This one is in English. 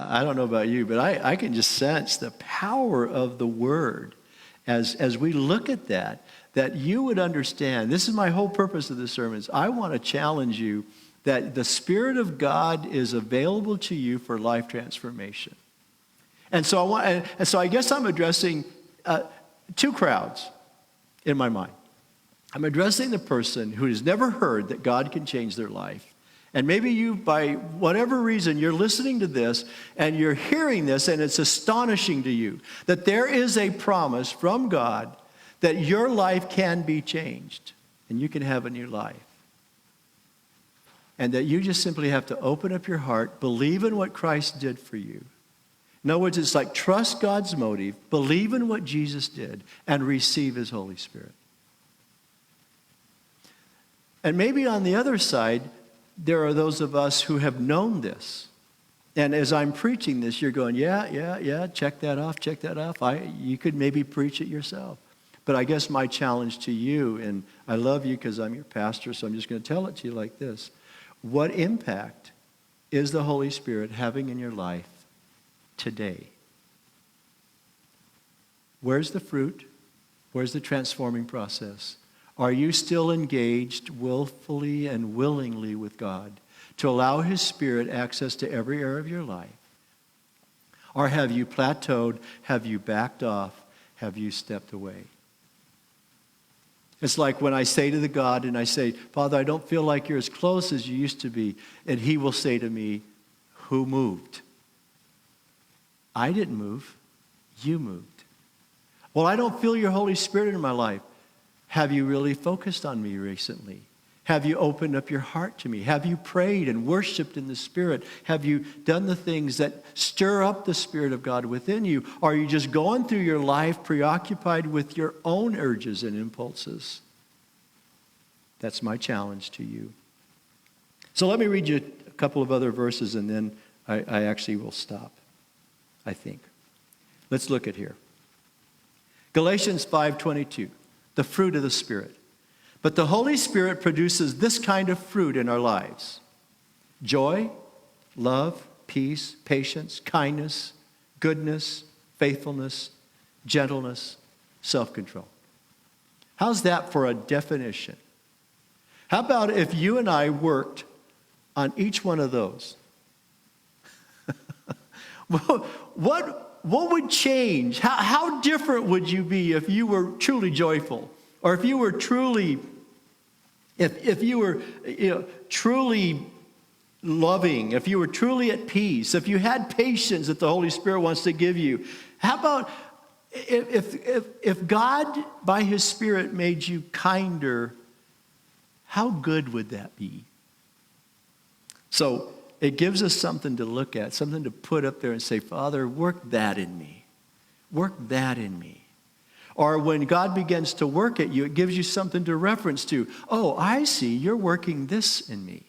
I don't know about you, but I can just sense the power of the Word as we look at that you would understand. This is my whole purpose of this sermon. I want to challenge you that the Spirit of God is available to you for life transformation. And so I guess I'm addressing two crowds in my mind. I'm addressing the person who has never heard that God can change their life. And maybe you, by whatever reason, you're listening to this and you're hearing this and it's astonishing to you that there is a promise from God that your life can be changed and you can have a new life. And that you just simply have to open up your heart, believe in what Christ did for you. In other words, it's like trust God's motive, believe in what Jesus did, and receive His Holy Spirit. And maybe on the other side, there are those of us who have known this. And as I'm preaching this, you're going, yeah, check that off. You could maybe preach it yourself. But I guess my challenge to you, and I love you because I'm your pastor, so I'm just going to tell it to you like this. What impact is the Holy Spirit having in your life today? Where's the fruit? Where's the transforming process? Are you still engaged willfully and willingly with God to allow His Spirit access to every area of your life? Or have you plateaued? Have you backed off? Have you stepped away? It's like when I say to the God and I say, Father, I don't feel like you're as close as you used to be. And He will say to me, who moved? I didn't move. You moved. Well, I don't feel your Holy Spirit in my life. Have you really focused on me recently? Have you opened up your heart to me? Have you prayed and worshiped in the Spirit? Have you done the things that stir up the Spirit of God within you? Or are you just going through your life preoccupied with your own urges and impulses? That's my challenge to you. So let me read you a couple of other verses and then I actually will stop, I think. Let's look at here. Galatians 5:22, the fruit of the Spirit. But the Holy Spirit produces this kind of fruit in our lives: joy, love, peace, patience, kindness, goodness, faithfulness, gentleness, self-control. How's that for a definition? How about if you and I worked on each one of those? What would change? How different would you be if you were truly joyful? Or if you were truly, if you were truly loving, if you were truly at peace, if you had patience that the Holy Spirit wants to give you? How about if God, by His Spirit, made you kinder, how good would that be? So it gives us something to look at, something to put up there and say, Father, work that in me. Work that in me. Or when God begins to work at you, it gives you something to reference to. Oh, I see, you're working this in me.